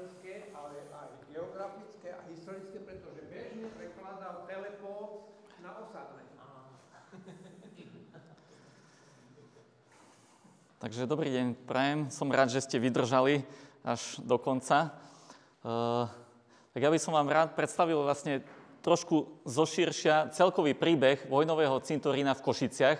umelecké, ale aj geografické a historické, pretože bežne prekladal teleport na osadné. Takže dobrý deň, prajem. Som rád, že ste vydržali až do konca. Tak ja by som vám rád predstavil vlastne trošku zoširšia celkový príbeh vojnového cintorína v Košiciach.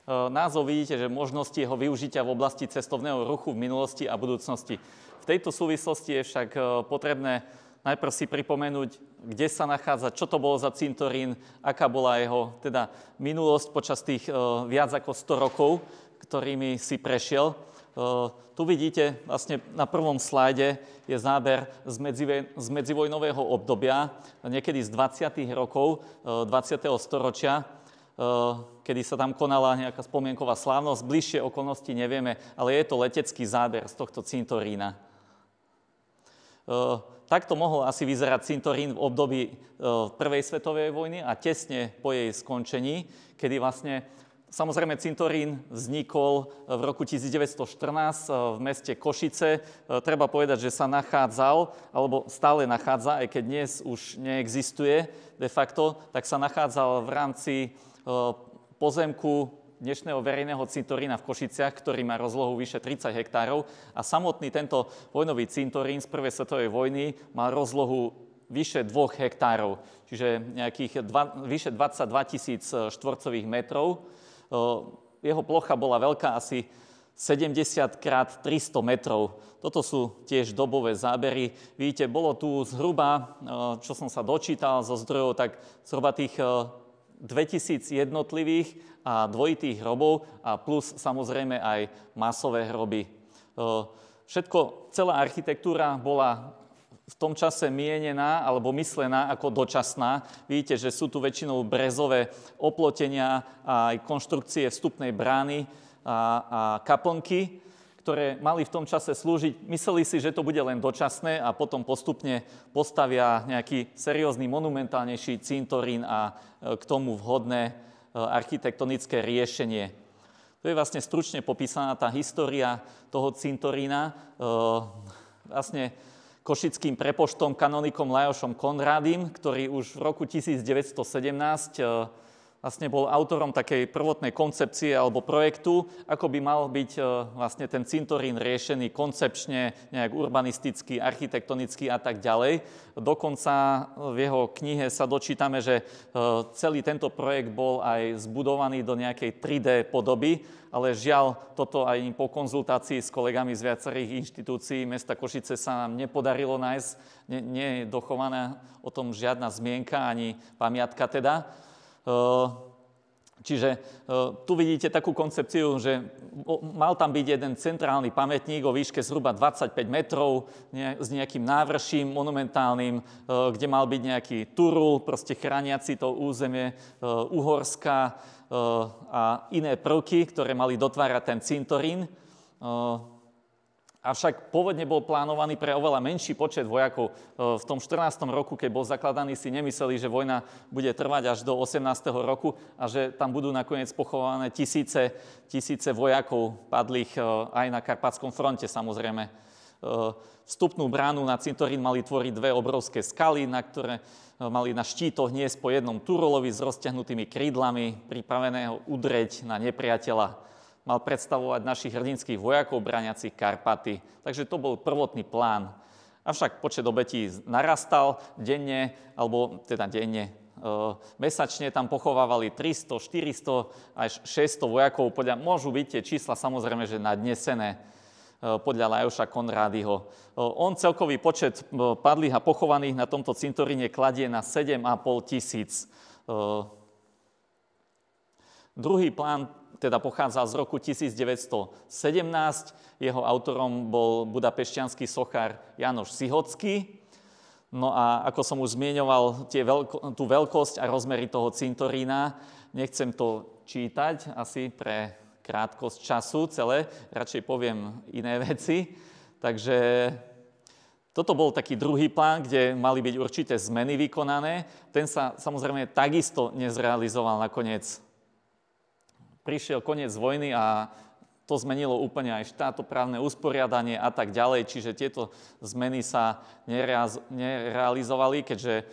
Názov vidíte, že možnosti jeho využitia v oblasti cestovného ruchu v minulosti a budúcnosti. V tejto súvislosti je však potrebné najprv si pripomenúť, kde sa nachádza, čo to bolo za cintorín, aká bola jeho teda minulosť počas tých viac ako 100 rokov, ktorými si prešiel. Tu vidíte, vlastne na prvom slajde je záber z medzivojnového obdobia, niekedy z 20. rokov 20. storočia, kedy sa tam konala nejaká spomienková slávnosť. Bližšie okolnosti nevieme, ale je to letecký záber z tohto cintorína. Takto mohol asi vyzerať cintorín v období Prvej svetovej vojny a tesne po jej skončení, kedy vlastne samozrejme cintorín vznikol v roku 1914 v meste Košice. Treba povedať, že sa nachádzal, alebo stále nachádza, aj keď dnes už neexistuje de facto, tak sa nachádzal v rámci pozemku dnešného verejného cintorína v Košiciach, ktorý má rozlohu vyše 30 hektárov. A samotný tento vojnový cintorín z Prvej svetovej vojny má rozlohu vyše 2 hektárov, čiže nejakých vyše 22 000 štvorcových metrov. Jeho plocha bola veľká asi 70 x 300 metrov. Toto sú tiež dobové zábery. Vidíte, bolo tu zhruba, čo som sa dočítal zo zdrojov, tak zhruba tých 2000 jednotlivých a dvojitých hrobov a plus samozrejme aj masové hroby. Celá architektúra bola v tom čase mienená alebo myslená ako dočasná. Vidíte, že sú tu väčšinou brezové oplotenia a aj konštrukcie vstupnej brány a kaplnky, ktoré mali v tom čase slúžiť. Mysleli si, že to bude len dočasné a potom postupne postavia nejaký seriózny, monumentálnejší cintorín a k tomu vhodné architektonické riešenie. To je vlastne stručne popísaná tá história toho cintorína. Vlastne košickým prepoštom kanonikom Lajošom Konrádym, ktorý už v roku 1917 vlastne bol autorom takej prvotnej koncepcie alebo projektu, ako by mal byť vlastne ten cintorín riešený koncepčne, nejak urbanisticky, architektonicky a tak ďalej. Dokonca v jeho knihe sa dočítame, že celý tento projekt bol aj zbudovaný do nejakej 3D podoby, ale žiaľ, toto aj po konzultácii s kolegami z viacerých inštitúcií mesta Košice sa nám nepodarilo nájsť. Nie je dochovaná o tom žiadna zmienka, ani pamiatka teda. Čiže tu vidíte takú koncepciu, že mal tam byť jeden centrálny pamätník o výške zhruba 25 metrov s nejakým návrším monumentálnym, kde mal byť nejaký turul, proste chrániaci to územie Uhorska a iné prvky, ktoré mali dotvárať ten cintorín. Avšak pôvodne bol plánovaný pre oveľa menší počet vojakov. V tom 14. roku, keď bol zakladaný, si nemysleli, že vojna bude trvať až do 18. roku a že tam budú nakoniec pochované tisíce vojakov padlých aj na Karpatskom fronte, samozrejme. Vstupnú bránu na cintorín mali tvoriť 2 obrovské skaly, na ktoré mali na štítoch niesť po jednom turulovi s rozťahnutými krídlami, pripraveného udreť na nepriateľa. Mal predstavovať našich hrdinských vojakov brániacich Karpaty. Takže to bol prvotný plán. Avšak počet obetí narastal denne, mesačne tam pochovávali 300, 400 až 600 vojakov. Môžu byť tie čísla samozrejme, že nadnesené podľa Lajoša Konrádyho. On celkový počet padlých a pochovaných na tomto cintoríne kladie na 7 500. Druhý plán teda pochádzal z roku 1917. Jeho autorom bol budapešťanský sochár Jánoš Sihocký. No a ako som už zmieňoval, tú veľkosť a rozmery toho cintorína, nechcem to čítať asi pre krátkosť času celé, radšej poviem iné veci. Takže toto bol taký druhý plán, kde mali byť určité zmeny vykonané. Ten sa samozrejme takisto nezrealizoval nakoniec. Prišiel koniec vojny a to zmenilo úplne aj štátoprávne usporiadanie a tak ďalej, čiže tieto zmeny sa nerealizovali, keďže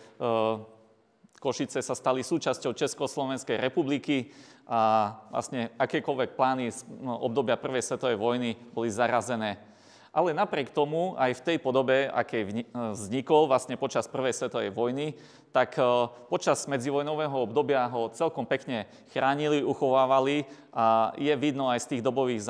Košice sa stali súčasťou Československej republiky a vlastne akékoľvek plány z obdobia Prvej svetovej vojny boli zarazené. Ale napriek tomu, aj v tej podobe, akej vznikol vlastne počas Prvej svetovej vojny, tak počas medzivojnového obdobia ho celkom pekne chránili, uchovávali a je vidno aj z tých dobových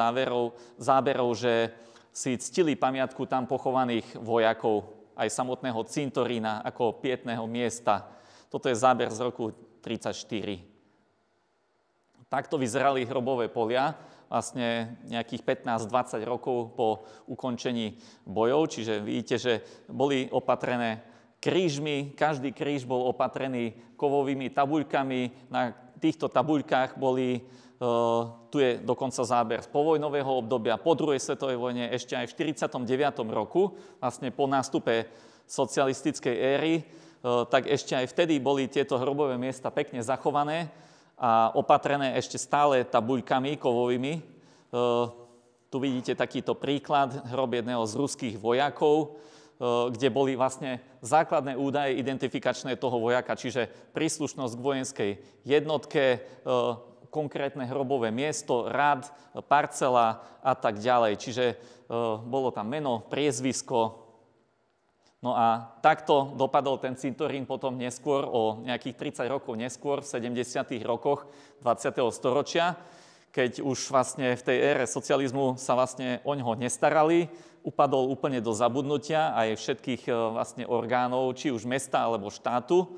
záberov, že si ctili pamiatku tam pochovaných vojakov, aj samotného cintorína ako pietného miesta. Toto je záber z roku 1934. Takto vyzerali hrobové polia, vlastne nejakých 15-20 rokov po ukončení bojov, čiže vidíte, že boli opatrené krížmi, každý kríž bol opatrený kovovými tabuľkami, na týchto tabuľkách boli, tu je dokonca záber z povojnového obdobia, po druhej svetovej vojne, ešte aj v 49. roku, vlastne po nástupe socialistickej éry, tak ešte aj vtedy boli tieto hrobové miesta pekne zachované a opatrené ešte stále tabuľkami kovovými. Tu vidíte takýto príklad, hrob jedného z ruských vojakov, kde boli vlastne základné údaje identifikačné toho vojaka, čiže príslušnosť k vojenskej jednotke, konkrétne hrobové miesto, rad, parcela a tak ďalej. Čiže bolo tam meno, priezvisko. No a takto dopadol ten cintorín potom neskôr, o nejakých 30 rokov neskôr, v 70. rokoch 20. storočia, keď už vlastne v tej ére socializmu sa vlastne o ňoho nestarali, upadol úplne do zabudnutia aj všetkých vlastne orgánov, či už mesta alebo štátu.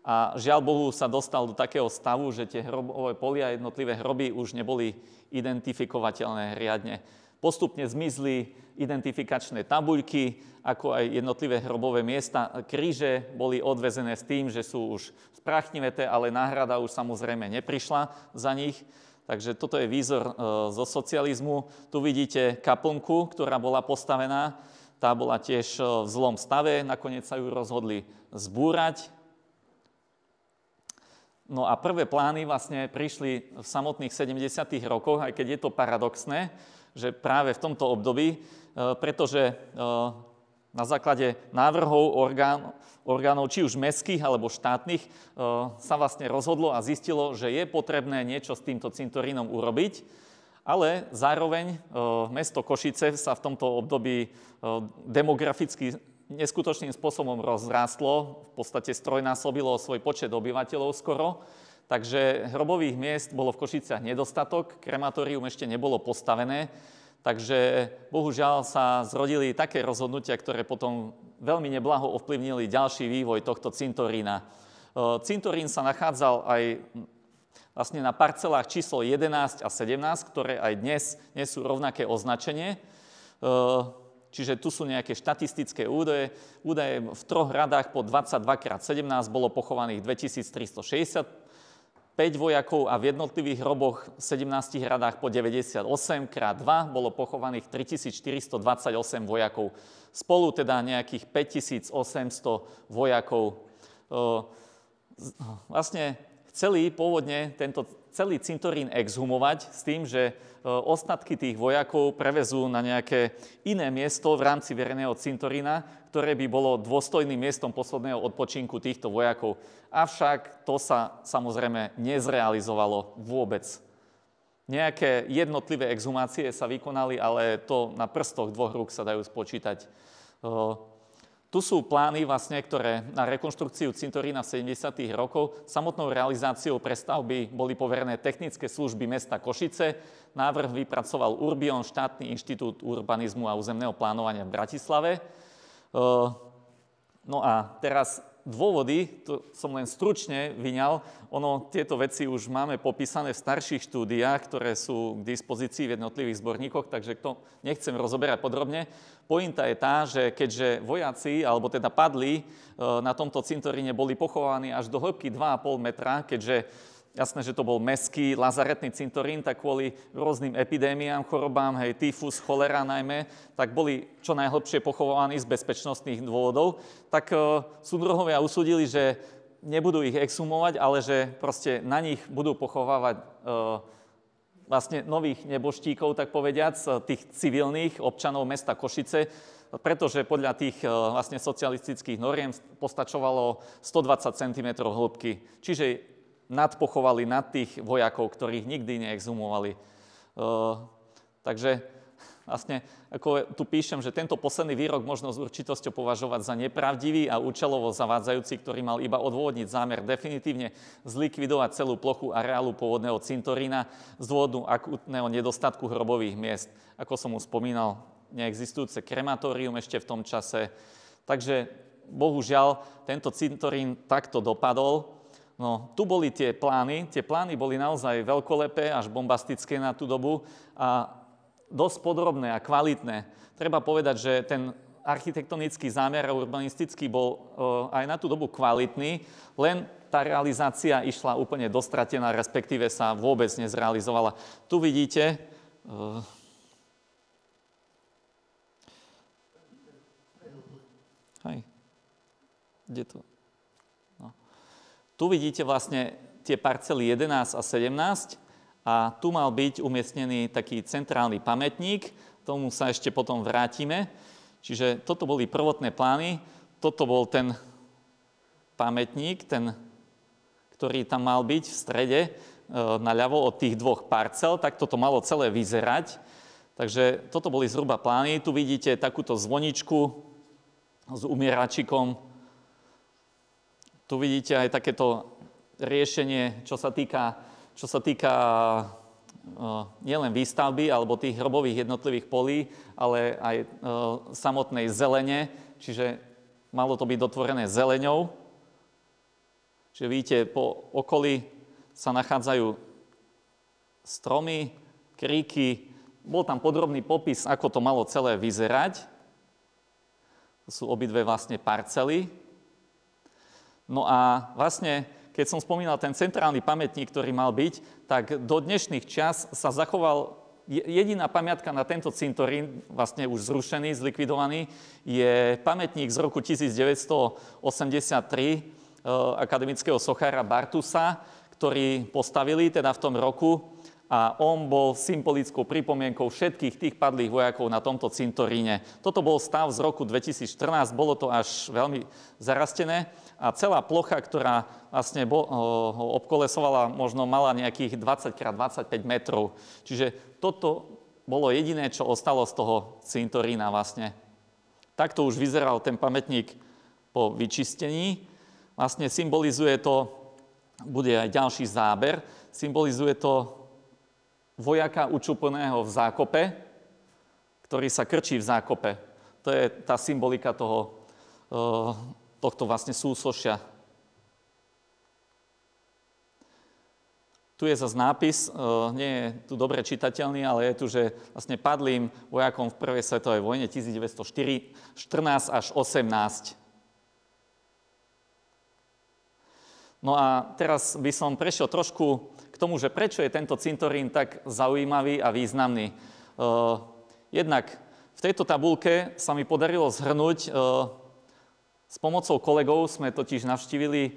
A žiaľ Bohu sa dostal do takého stavu, že tie hrobové polia, jednotlivé hroby už neboli identifikovateľné riadne. Postupne zmizli identifikačné tabuľky, ako aj jednotlivé hrobové miesta. Kríže boli odvezené s tým, že sú už spráchniveté, ale náhrada už samozrejme neprišla za nich. Takže toto je výzor zo socializmu. Tu vidíte kaplnku, ktorá bola postavená. Tá bola tiež v zlom stave, nakoniec sa ju rozhodli zbúrať. No a prvé plány vlastne prišli v samotných 70. rokoch, aj keď je to paradoxné, že práve v tomto období, pretože na základe návrhov orgánov, či už mestských alebo štátnych, sa vlastne rozhodlo a zistilo, že je potrebné niečo s týmto cintorínom urobiť, ale zároveň mesto Košice sa v tomto období demograficky neskutočným spôsobom rozrástlo, v podstate strojnásobilo svoj počet obyvateľov skoro, takže hrobových miest bolo v Košiciach nedostatok, krematórium ešte nebolo postavené, takže bohužiaľ sa zrodili také rozhodnutia, ktoré potom veľmi neblaho ovplyvnili ďalší vývoj tohto cintorína. Cintorín sa nachádzal aj vlastne na parcelách číslo 11 a 17, ktoré aj dnes nesú rovnaké označenie. Čiže tu sú nejaké štatistické údaje. Údaje v troch radách po 22x17 bolo pochovaných 2365 vojakov a v jednotlivých hroboch v 17 radách po 98x2 bolo pochovaných 3428 vojakov. Spolu teda nejakých 5800 vojakov. Vlastne chceli pôvodne tento celý cintorín exhumovať s tým, že ostatky tých vojakov prevezú na nejaké iné miesto v rámci verejného cintorína, ktoré by bolo dôstojným miestom posledného odpočinku týchto vojakov. Avšak to sa samozrejme nezrealizovalo vôbec. Nejaké jednotlivé exhumácie sa vykonali, ale to na prstoch dvoch rúk sa dajú spočítať. Tu sú plány, vlastne, ktoré na rekonštrukciu cintorína v 70. rokoch. Samotnou realizáciou prestavby boli poverené technické služby mesta Košice. Návrh vypracoval Urbion, štátny inštitút urbanizmu a územného plánovania v Bratislave. No a teraz dôvody, to som len stručne vyňal, tieto veci už máme popísané v starších štúdiách, ktoré sú k dispozícii v jednotlivých zborníkoch, takže to nechcem rozoberať podrobne. Pointa je tá, že keďže vojaci, alebo teda padli na tomto cintoríne, boli pochovaní až do hĺbky 2,5 metra, keďže jasné, že to bol mestský lazaretný cintorín, tak kvôli rôznym epidémiám, chorobám, tyfus, cholera najmä, tak boli čo najhlbšie pochovaní z bezpečnostných dôvodov. Tak súdruhovia usúdili, že nebudú ich exhumovať, ale že proste na nich budú pochovávať vlastne nových neboštíkov, tak povediac, tých civilných občanov mesta Košice, pretože podľa tých vlastne socialistických noriem postačovalo 120 cm hĺbky. Čiže nadpochovali nad tých vojakov, ktorých nikdy neexhumovali. Takže vlastne, ako tu píšem, že tento posledný výrok možno s určitosťou považovať za nepravdivý a účelovo zavádzajúci, ktorý mal iba odôvodniť zámer definitívne zlikvidovať celú plochu areálu pôvodného cintorína z dôvodu akútneho nedostatku hrobových miest. Ako som už spomínal, neexistujúce krematórium ešte v tom čase. Takže bohužiaľ tento cintorín takto dopadol. No, tu boli tie plány boli naozaj veľkolepé až bombastické na tú dobu a dosť podrobné a kvalitné. Treba povedať, že ten architektonický zámer a urbanistický bol aj na tú dobu kvalitný, len tá realizácia išla úplne dostratená, respektíve sa vôbec nezrealizovala. Tu vidíte, tu vidíte vlastne tie parcely 11 a 17, a tu mal byť umiestnený taký centrálny pamätník, tomu sa ešte potom vrátime. Čiže toto boli prvotné plány, toto bol ten pamätník, ktorý tam mal byť v strede, naľavo od tých dvoch parcel, tak toto malo celé vyzerať. Takže toto boli zhruba plány. Tu vidíte takúto zvoničku s umieračikom. Tu vidíte aj takéto riešenie, čo sa týka nielen výstavby alebo tých hrobových jednotlivých polí, ale aj samotnej zelene, čiže malo to byť dotvorené zeleňou. Čiže vidíte, po okolí sa nachádzajú stromy, kríky, bol tam podrobný popis, ako to malo celé vyzerať. To sú obidve vlastne parcely. No a vlastne keď som spomínal ten centrálny pamätník, ktorý mal byť, tak do dnešných čias sa zachoval jediná pamiatka na tento cintorín, vlastne už zrušený, zlikvidovaný, je pamätník z roku 1983 akademického sochára Bartusa, ktorý postavili teda v tom roku a on bol symbolickou pripomienkou všetkých tých padlých vojakov na tomto cintoríne. Toto bol stav z roku 2014, bolo to až veľmi zarastené. A celá plocha, ktorá vlastne ho obkolesovala, možno mala nejakých 20x25 metrov. Čiže toto bolo jediné, čo ostalo z toho cintorína vlastne. Takto už vyzeral ten pamätník po vyčistení. Vlastne symbolizuje to, bude aj ďalší záber, symbolizuje to vojaka učupeného v zákope, ktorý sa krčí v zákope. To je tá symbolika tohto vlastne súsošia. Tu je zase nápis, nie je tu dobre čitateľný, ale je tu, že vlastne padlým vojakom v prvej svetovej vojne 1914 až 18. No a teraz by som prešiel trošku k tomu, že prečo je tento cintorín tak zaujímavý a významný. Jednak v tejto tabuľke sa mi podarilo zhrnúť. S pomocou kolegov sme totiž navštívili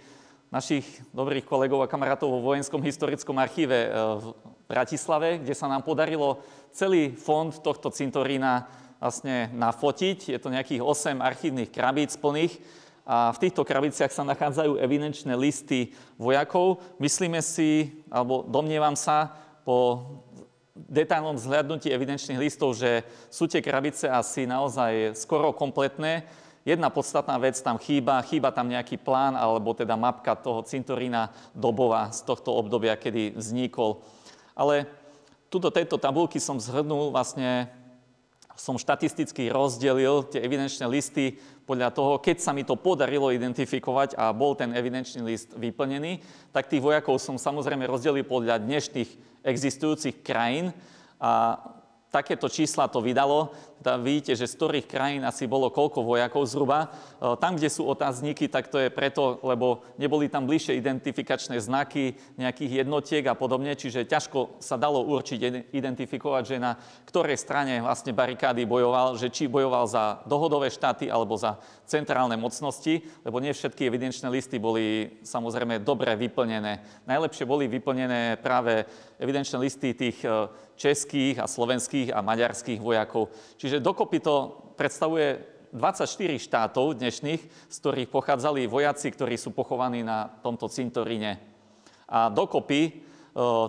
našich dobrých kolegov a kamarátov vo Vojenskom historickom archíve v Bratislave, kde sa nám podarilo celý fond tohto cintorína vlastne nafotiť. Je to nejakých 8 archívnych krabíc plných a v týchto krabiciach sa nachádzajú evidenčné listy vojakov. Myslíme si, alebo domnievam sa, po detailnom zhľadnutí evidenčných listov, že sú tie krabice asi naozaj skoro kompletné. Jedna podstatná vec tam chýba tam nejaký plán alebo teda mapka toho cintorína dobová z tohto obdobia, kedy vznikol. Ale tu do tejto tabuľky som zhrnul, vlastne som štatisticky rozdelil tie evidenčné listy podľa toho, keď sa mi to podarilo identifikovať a bol ten evidenčný list vyplnený, tak tých vojakov som samozrejme rozdelil podľa dnešných existujúcich krajín a takéto čísla to vydalo. Teda vidíte, že z ktorých krajín asi bolo koľko vojakov zhruba. Tam, kde sú otázniky, tak to je preto, lebo neboli tam bližšie identifikačné znaky nejakých jednotiek a podobne, čiže ťažko sa dalo určiť, identifikovať, že na ktorej strane vlastne barikády bojoval, že či bojoval za dohodové štáty alebo za centrálne mocnosti, lebo nie všetky evidenčné listy boli samozrejme dobre vyplnené. Najlepšie boli vyplnené práve evidenčné listy tých českých a slovenských a maďarských vojakov. Čiže dokopy to predstavuje 24 štátov dnešných, z ktorých pochádzali vojaci, ktorí sú pochovaní na tomto cintoríne. A dokopy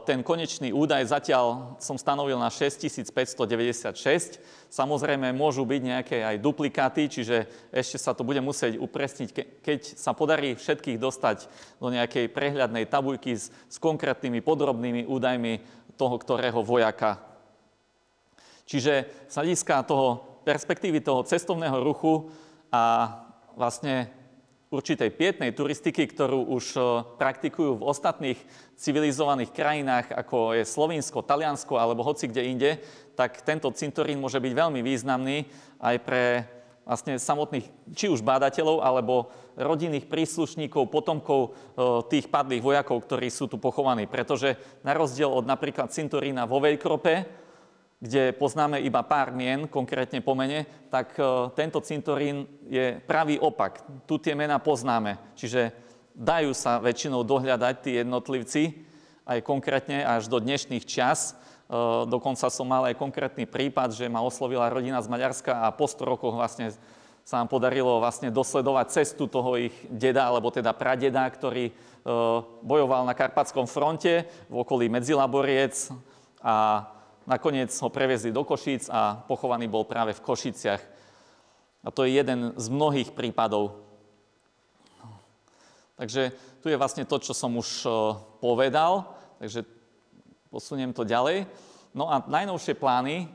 ten konečný údaj zatiaľ som stanovil na 6596. Samozrejme môžu byť nejaké aj duplikáty, čiže ešte sa to bude musieť upresniť, keď sa podarí všetkých dostať do nejakej prehľadnej tabuľky s konkrétnymi podrobnými údajmi toho, ktorého vojaka. Čiže z hľadiska toho perspektívy toho cestovného ruchu a vlastne určitej pietnej turistiky, ktorú už praktikujú v ostatných civilizovaných krajinách, ako je Slovinsko, Taliansko alebo hoci kde inde, tak tento cintorín môže byť veľmi významný aj pre vlastne samotných, či už bádateľov, alebo rodinných príslušníkov, potomkov tých padlých vojakov, ktorí sú tu pochovaní. Pretože na rozdiel od napríklad cintorína vo Veľkrope, kde poznáme iba pár mien, konkrétne po mene, tak tento cintorín je pravý opak. Tu tie mená poznáme. Čiže dajú sa väčšinou dohľadať tí jednotlivci, aj konkrétne až do dnešných čias. Dokonca som mal aj konkrétny prípad, že ma oslovila rodina z Maďarska a po 100 rokoch vlastne sa nám podarilo vlastne dosledovať cestu toho ich deda, alebo teda pradeda, ktorý bojoval na Karpatskom fronte v okolí Medzilaboriec a nakoniec ho previezli do Košíc a pochovaný bol práve v Košiciach. A to je jeden z mnohých prípadov. Takže tu je vlastne to, čo som už povedal, takže posuniem to ďalej. No a najnovšie plány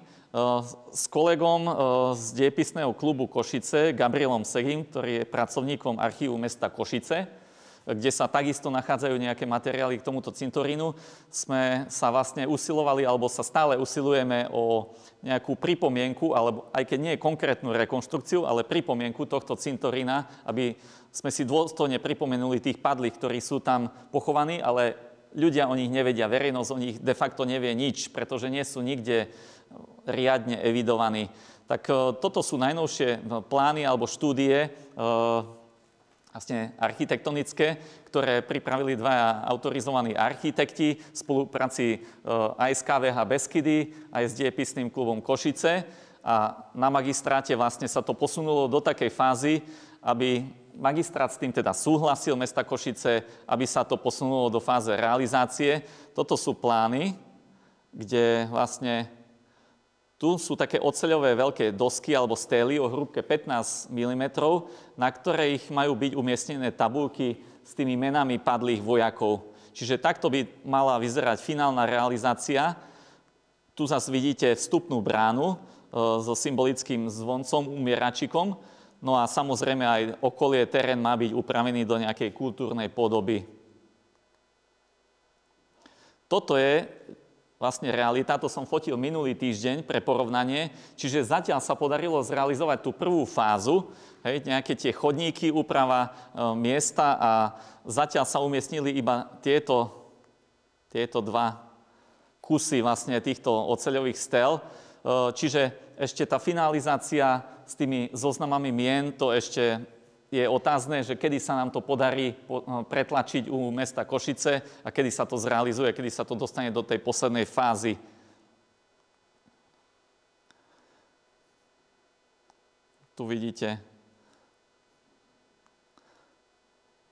s kolegom z Dejepisného klubu Košice, Gabrielom Segim, ktorý je pracovníkom archívu mesta Košice, kde sa takisto nachádzajú nejaké materiály k tomuto cintorínu, sme sa vlastne usilovali, alebo sa stále usilujeme o nejakú pripomienku, alebo aj keď nie je konkrétnu rekonštrukciu, ale pripomienku tohto cintorína, aby sme si dôstojne pripomenuli tých padlých, ktorí sú tam pochovaní, ale ľudia o nich nevedia, verejnosť o nich de facto nevie nič, pretože nie sú nikde riadne evidovaní. Tak toto sú najnovšie plány alebo štúdie vlastne architektonické, ktoré pripravili dvaja autorizovaní architekti v spolupráci aj s KVH Beskydy, aj s Dejepisným klubom Košice. A na magistráte vlastne sa to posunulo do takej fázy, aby magistrát s tým teda súhlasil mesta Košice, aby sa to posunulo do fáze realizácie. Toto sú plány, kde vlastne tu sú také oceľové veľké dosky alebo stély o hrúbke 15 mm, na ktorých majú byť umiestnené tabulky s tými menami padlých vojakov. Čiže takto by mala vyzerať finálna realizácia. Tu zase vidíte vstupnú bránu so symbolickým zvoncom, umieračikom. No a samozrejme aj okolie, terén má byť upravený do nejakej kultúrnej podoby. Toto je vlastne realita, to som fotil minulý týždeň pre porovnanie, čiže zatiaľ sa podarilo zrealizovať tú prvú fázu, nejaké tie chodníky, úprava miesta a zatiaľ sa umiestnili iba tieto dva kusy vlastne týchto oceľových stel, čiže ešte tá finalizácia s tými zoznamami mien, to ešte je otázne, že kedy sa nám to podarí pretlačiť u mesta Košice a kedy sa to zrealizuje, kedy sa to dostane do tej poslednej fázy. Tu vidíte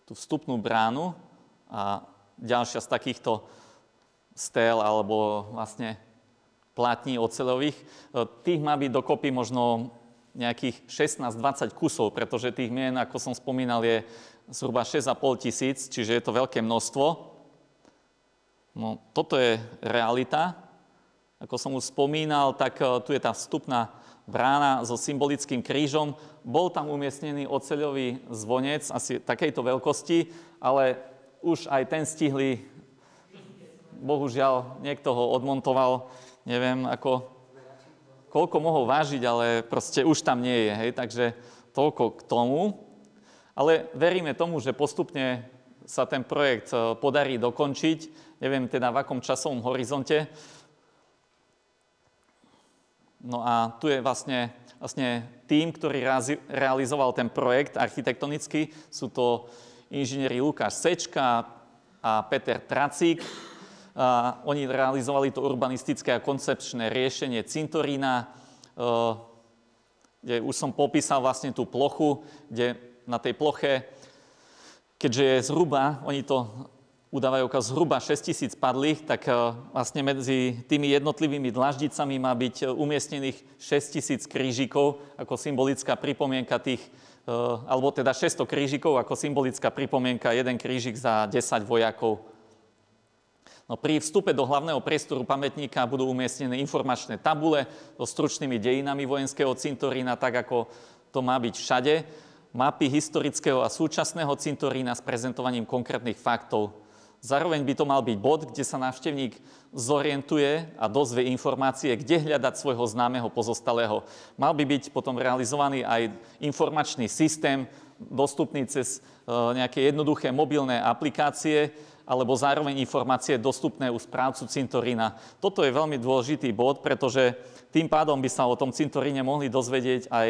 tú vstupnú bránu a ďalšia z takýchto stél alebo vlastne plátní oceľových. Tých má byť dokopy možno nejakých 16-20 kusov, pretože tých mien, ako som spomínal, je zhruba 6,5 tisíc, čiže je to veľké množstvo. No, toto je realita. Ako som už spomínal, tak tu je tá vstupná brána so symbolickým krížom. Bol tam umiestnený oceľový zvonec, asi takejto veľkosti, ale už aj ten stihli, bohužiaľ, niekto ho odmontoval, neviem ako, koľko mohol vážiť, ale proste už tam nie je, hej, takže toľko k tomu. Ale veríme tomu, že postupne sa ten projekt podarí dokončiť, neviem teda v akom časovom horizonte. No a tu je vlastne tým, ktorý realizoval ten projekt architektonický, sú to inžinieri Lukáš Sečka a Peter Tracík. Oni realizovali to urbanistické a koncepčné riešenie cintorína, kde už som popísal vlastne tú plochu, kde na tej ploche, keďže je zhruba, oni to udávajú ako zhruba 6 000 padlých, tak vlastne medzi tými jednotlivými dlaždicami má byť umiestnených 6 000 krížikov ako symbolická pripomienka tých, alebo teda 600 krížikov ako symbolická pripomienka, jeden krížik za 10 vojakov. No, pri vstupe do hlavného priestoru pamätníka budú umiestnené informačné tabule so stručnými dejinami vojenského cintorína, tak ako to má byť všade, mapy historického a súčasného cintorína s prezentovaním konkrétnych faktov. Zároveň by to mal byť bod, kde sa návštevník zorientuje a dozvie informácie, kde hľadať svojho známeho pozostalého. Mal by byť potom realizovaný aj informačný systém, dostupný cez nejaké jednoduché mobilné aplikácie, alebo zároveň informácie dostupné u správcu cintorína. Toto je veľmi dôležitý bod, pretože tým pádom by sa o tom cintoríne mohli dozvedieť aj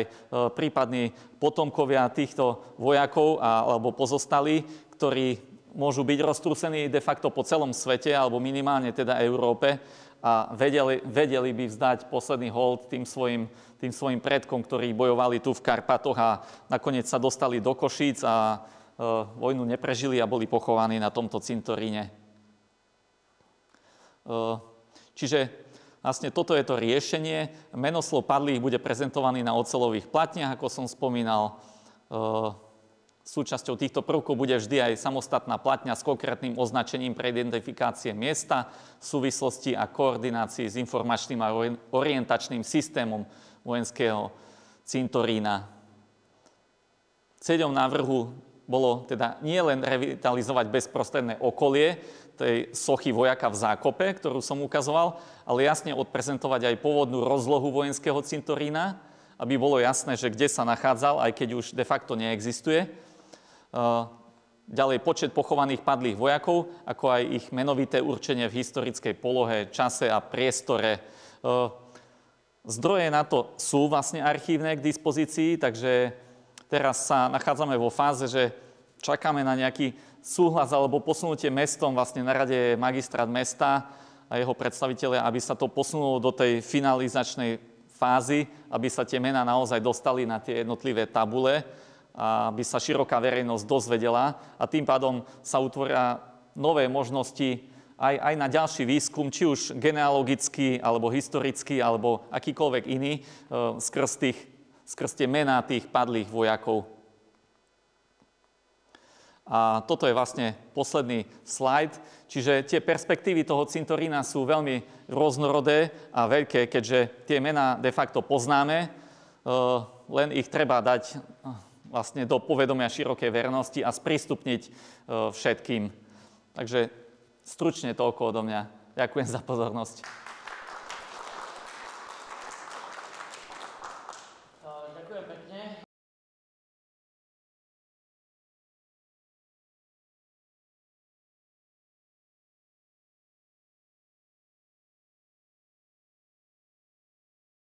prípadní potomkovia týchto vojakov alebo pozostalí, ktorí môžu byť roztrúsení de facto po celom svete, alebo minimálne teda Európe a vedeli by vzdať posledný hold tým svojim predkom, ktorí bojovali tu v Karpatoch a nakoniec sa dostali do Košíc a vojnu neprežili a boli pochovaní na tomto cintoríne. Čiže vlastne toto je to riešenie. Menoslov padlých bude prezentovaný na oceľových platniach, ako som spomínal. Súčasťou týchto prvkov bude vždy aj samostatná platňa s konkrétnym označením pre identifikácie miesta, súvislosti a koordinácii s informačným a orientačným systémom vojenského cintorína. Cieľom návrhu bolo teda nie len revitalizovať bezprostredné okolie tej sochy vojaka v Zákope, ktorú som ukazoval, ale jasne odprezentovať aj pôvodnú rozlohu vojenského cintorína, aby bolo jasné, že kde sa nachádzal, aj keď už de facto neexistuje. Ďalej počet pochovaných padlých vojakov, ako aj ich menovité určenie v historickej polohe, čase a priestore. Zdroje na to sú vlastne archívne k dispozícii, takže teraz sa nachádzame vo fáze, že čakáme na nejaký súhlas alebo posunutie mestom. Vlastne na rade je magistrát mesta a jeho predstavitelia, aby sa to posunulo do tej finalizačnej fázy, aby sa tie mená naozaj dostali na tie jednotlivé tabule, aby sa široká verejnosť dozvedela a tým pádom sa utvoria nové možnosti aj na ďalší výskum, či už genealogický, alebo historický, alebo akýkoľvek iný, skrz tie mená tých padlých vojakov. A toto je vlastne posledný slajd, čiže tie perspektívy toho cintorína sú veľmi rôznorodé a veľké, keďže tie mená de facto poznáme, len ich treba dať vlastne do povedomia širokej verejnosti a sprístupniť všetkým. Takže stručne toľko odo mňa. Ďakujem za pozornosť.